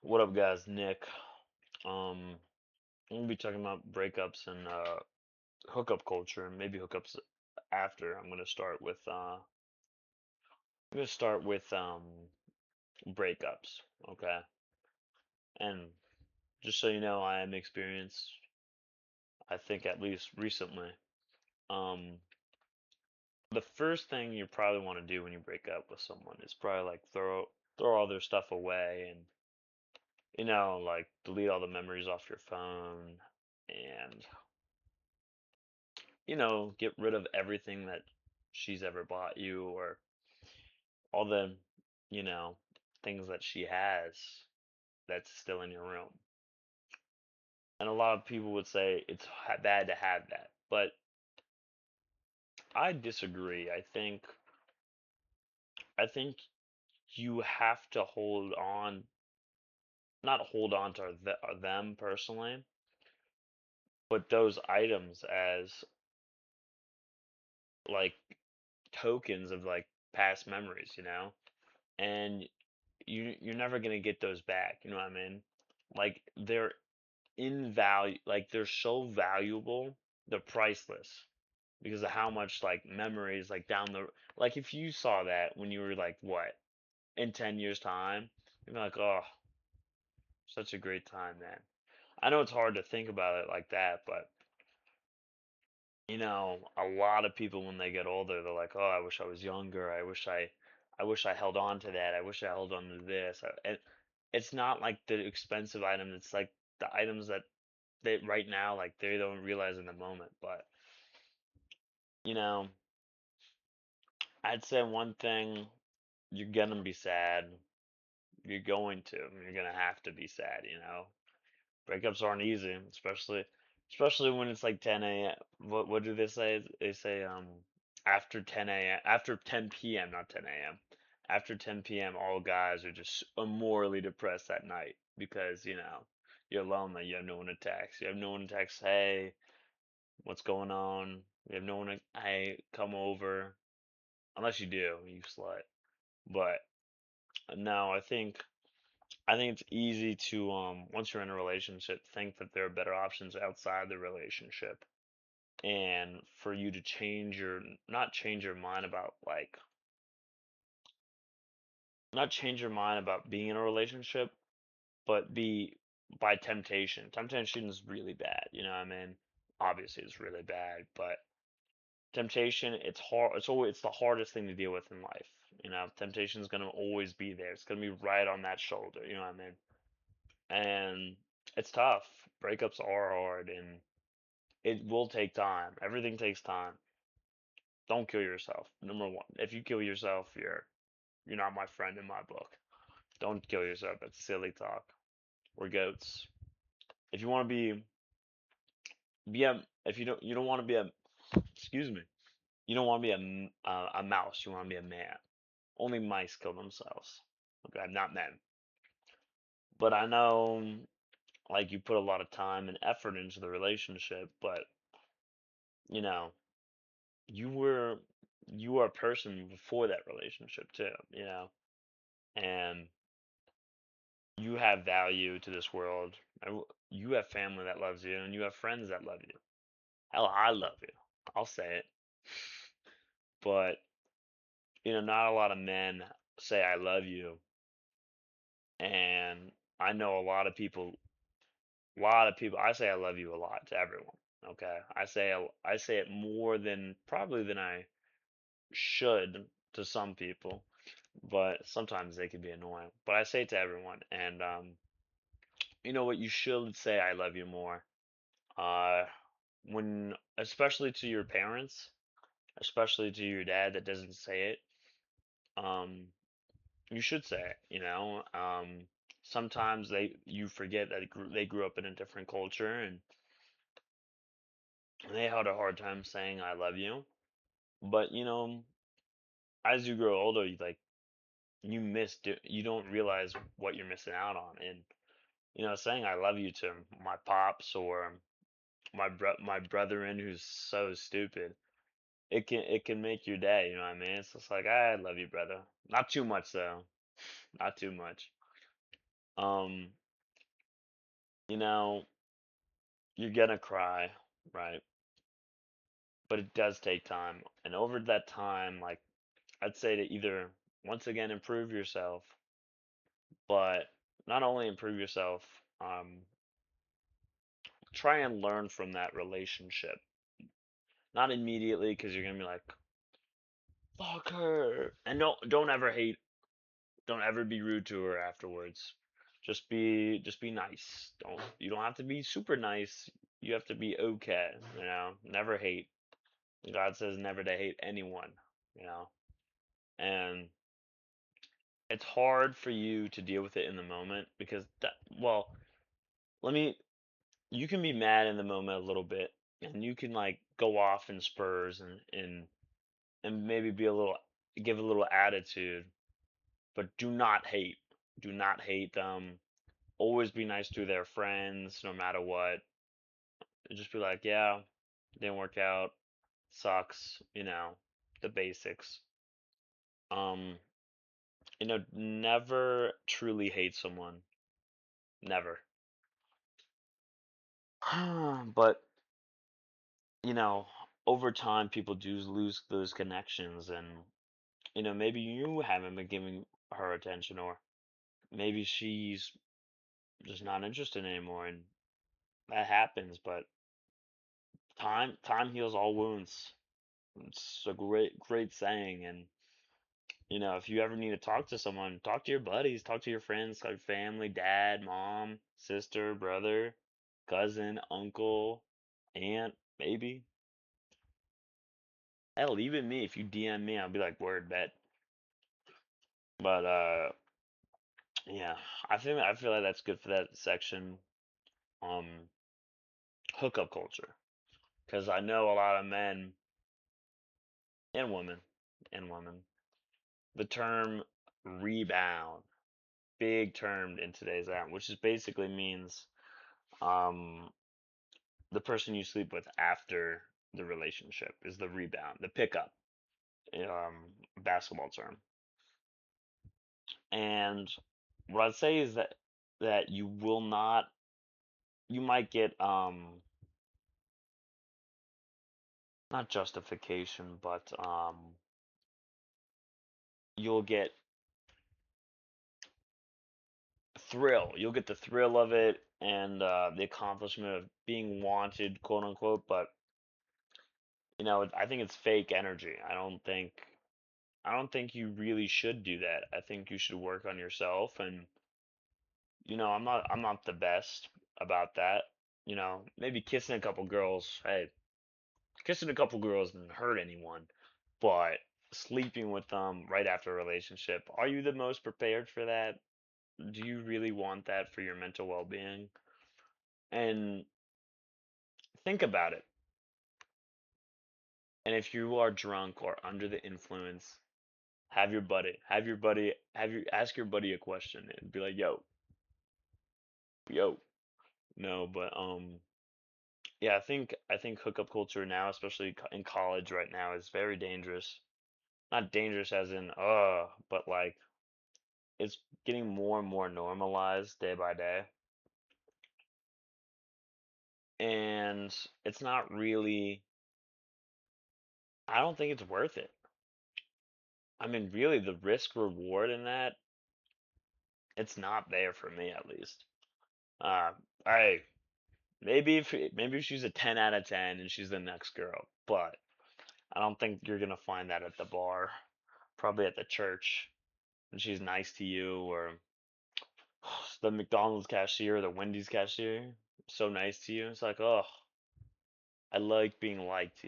What up, guys? Nick. Um, I'm gonna be talking about breakups and hookup culture, and maybe hookups after. I'm gonna start with breakups, okay? And just so you know, I am experienced. I think at least recently. Um, the first thing you probably want to do when you break up with someone is probably like throw all their stuff away and like delete all the memories off your phone and get rid of everything that she's ever bought you or all the, you know, things that she has that's still in your room. And a lot of people would say it's bad to have that, but I disagree. I think you have to hold on, not hold on to them personally, but those items as like tokens of like past memories, and you're never gonna get those back. You know what I mean? Like they're they're so valuable, they're priceless because of how much like memories like down the like if you saw that when you were like what in 10 years time, you'd be like, oh, such a great time, man. I know it's hard to think about it like that, but a lot of people when they get older, they're like, oh, I wish I was younger. I wish I held on to that. I wish I held on to this. And it's not like the expensive item. It's like the items that they right now like they don't realize in the moment. But you know, I'd say one thing, you're gonna be sad. You're going to. You're gonna have to be sad. Breakups aren't easy, especially when it's like 10 a.m. What do they say? They say after 10 a.m. after 10 p.m. not 10 a.m. After 10 p.m. all guys are just morally depressed at night because you're lonely. You have no one to text. You have no one to text. Hey, what's going on? You have no one to hey come over unless you do, you slut. But no, I think it's easy to once you're in a relationship think that there are better options outside the relationship and for you to change your not change your mind about like not change your mind about being in a relationship but be by temptation. Temptation is really bad, you know what I mean? Obviously it's really bad, but temptation, it's hard. It's the hardest thing to deal with in life. Temptation is going to always be there. It's going to be right on that shoulder, you know what I mean? And it's tough. Breakups are hard and it will take time. Everything takes time. Don't kill yourself. Number one. If you kill yourself, you're not my friend in my book. Don't kill yourself. That's silly talk. We're goats. If you want to be a if you don't want to be a excuse me. You don't want to be a mouse. You want to be a man. Only mice kill themselves. Okay, not men. But I know like you put a lot of time and effort into the relationship, but you know, you were you were a person before that relationship too. And you have value to this world. You have family that loves you, and you have friends that love you. Hell, I love you. I'll say it. But not a lot of men say I love you, and I know a lot of people. I say I love you a lot to everyone. Okay, I say it more than probably than I should to some people, but sometimes they can be annoying. But I say it to everyone, and you know what? You should say I love you more. Uh, when especially to your parents, especially to your dad that doesn't say it. Um, you should say it. Sometimes you forget that they grew up in a different culture and they had a hard time saying I love you. But as you grow older, you don't realize what you're missing out on. And saying I love you to my pops or my brethren who's so stupid, it can make your day. You know what I mean? It's just like I love you, brother. Not too much though. Not too much. Um, you know, you're gonna cry, right? But it does take time. And over that time, like I'd say to either once again improve yourself, but not only improve yourself, try and learn from that relationship. Not immediately because you're gonna be like, fuck her. And don't ever hate, don't ever be rude to her afterwards. Just be nice. You don't have to be super nice. You have to be okay, you know? Never hate. God says never to hate anyone, you know? And it's hard for you to deal with it in the moment because that, well, let me you can be mad in the moment a little bit and you can like go off in spurs and maybe be a little give a little attitude, but do not hate. Do not hate them. Always be nice to their friends no matter what. Just be like, yeah, didn't work out. Sucks, the basics. Um, never truly hate someone. Never. But, you know, over time people do lose those connections and maybe you haven't been giving her attention or maybe she's just not interested anymore and that happens, but time heals all wounds. It's a great saying. And if you ever need to talk to someone, talk to your buddies, talk to your friends, talk to your family, dad, mom, sister, brother, cousin, uncle, aunt, maybe. Hell, even me, if you DM me, I'll be like, word, bet. But yeah, I feel like that's good for that section. Um, hookup culture, because I know a lot of men and women and women. The term rebound, big term in today's app, which is basically means um the person you sleep with after the relationship is the rebound, the pickup, basketball term. And what I'd say is that you will not, you might get not justification, but you'll get thrill. You'll get the thrill of it and the accomplishment of being wanted, quote unquote. But I think it's fake energy. I don't think you really should do that. I think you should work on yourself and I'm not the best about that. Maybe kissing a couple girls, hey, kissing a couple girls didn't hurt anyone, but sleeping with them right after a relationship, are you the most prepared for that? Do you really want that for your mental well-being? And think about it. And if you are drunk or under the influence, ask your buddy a question and be like, yo, no, but yeah, I think hookup culture now, especially in college right now, is very dangerous. Not dangerous as in but like it's getting more and more normalized day by day, and it's not really. I don't think it's worth it. I mean, really, the risk reward in that, it's not there for me at least. Uh, hey, maybe if she's a 10 out of 10 and she's the next girl, but I don't think you're gonna find that at the bar, probably at the church, and she's nice to you, or the McDonald's cashier, the Wendy's cashier, so nice to you. It's like, oh, I like being liked.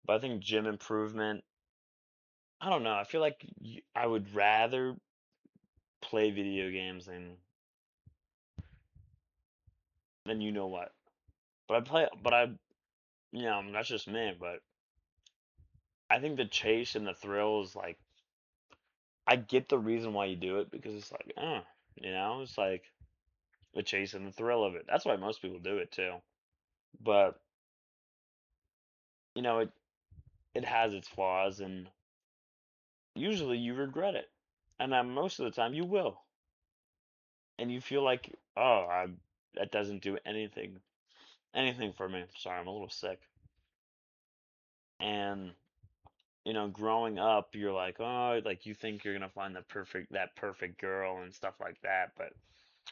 But I think gym improvement, I don't know. I feel like I would rather play video games than you know what. But that's just me. But I think the chase and the thrill is like, I get the reason why you do it because it's like, it's like the chase and the thrill of it. That's why most people do it too. But it has its flaws, and usually you regret it, and most of the time you will. and you feel like, oh, that doesn't do anything for me. Sorry, I'm a little sick. And growing up, you're like, oh, like you think you're gonna find that perfect girl and stuff like that, but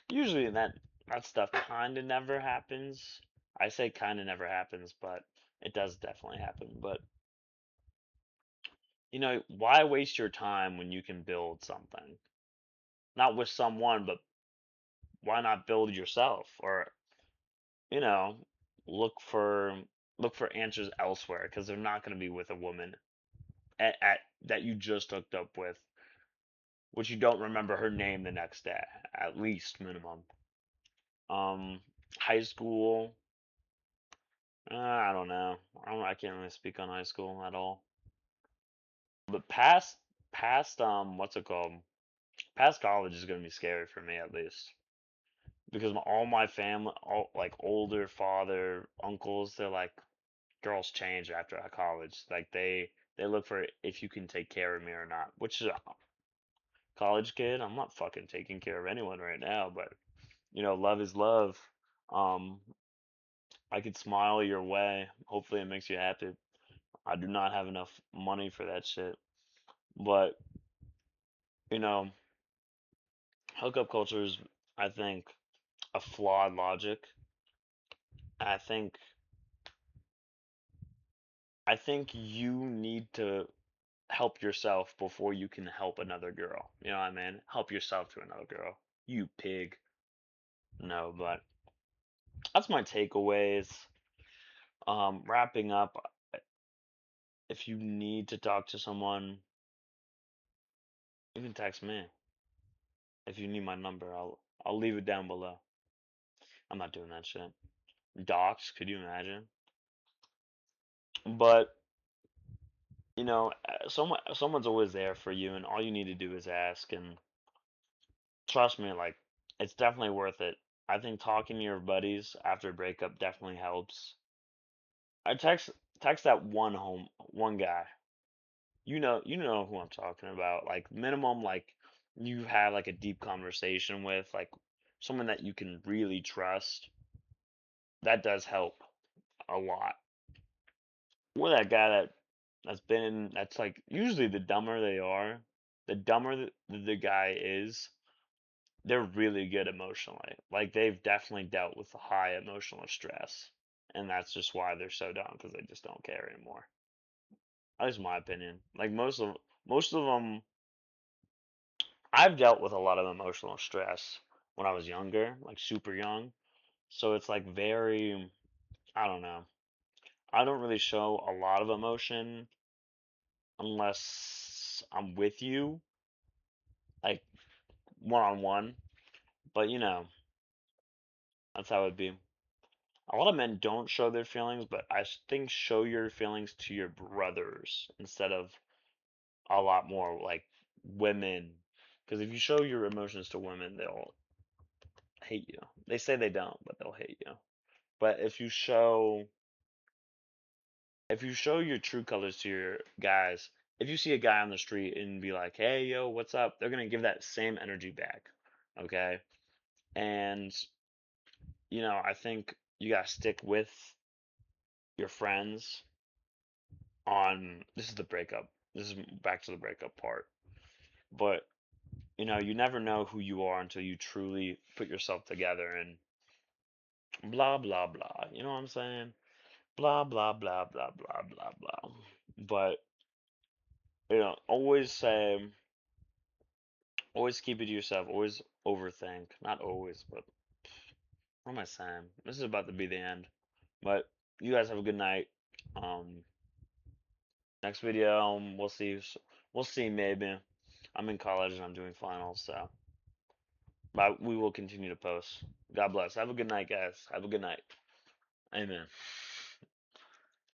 usually that stuff kind of never happens. I say kind of never happens, but it does definitely happen. But why waste your time when you can build something? Not with someone, but why not build yourself? Or you know, look for look for answers elsewhere because they're not going to be with a woman at that you just hooked up with, which you don't remember her name the next day, at least minimum. Um, High school, I don't know. I can't really speak on high school at all. But past what's it called? Past college is gonna be scary for me at least because all my family, all like older father, uncles, they're like girls change after college. Like they look for if you can take care of me or not. Which is a college kid. I'm not fucking taking care of anyone right now, but love is love. Um, I could smile your way. Hopefully, it makes you happy. I do not have enough money for that shit. But, you know, hookup culture is, I think, a flawed logic. I think I think you need to help yourself before you can help another girl. You know what I mean? Help yourself to another girl. You pig. No, but that's my takeaways. Wrapping up, if you need to talk to someone, you can text me. If you need my number, I'll leave it down below. I'm not doing that shit. Docs, could you imagine? But someone's always there for you, and all you need to do is ask. And trust me, like it's definitely worth it. I think talking to your buddies after a breakup definitely helps. I text that one guy. You know who I'm talking about. Like minimum, like you have like a deep conversation with, like someone that you can really trust. That does help a lot. Or that guy that's like usually the dumber they are, the dumber the guy is, they're really good emotionally. Like they've definitely dealt with high emotional stress, and that's just why they're so dumb because they just don't care anymore. That's my opinion. Like most of them, I've dealt with a lot of emotional stress when I was younger, like super young. So it's like very, I don't know. I don't really show a lot of emotion unless I'm with you, like one on one. But that's how it'd be. A lot of men don't show their feelings, but I think show your feelings to your brothers instead of a lot more like women. Because if you show your emotions to women, they'll hate you. They say they don't, but they'll hate you. But if you show your true colors to your guys, if you see a guy on the street and be like, "Hey, yo, what's up?" They're gonna give that same energy back. Okay, and I think you gotta stick with your friends on this is the breakup. This is back to the breakup part. But you never know who you are until you truly put yourself together and blah blah blah. You know what I'm saying? Blah blah blah blah blah blah blah. But always keep it to yourself. Always overthink. Not always, but what am I saying? This is about to be the end. But you guys have a good night. Um, Next video, we'll see. We'll see. Maybe I'm in college and I'm doing finals, so but we will continue to post. God bless. Have a good night, guys. Have a good night. Amen.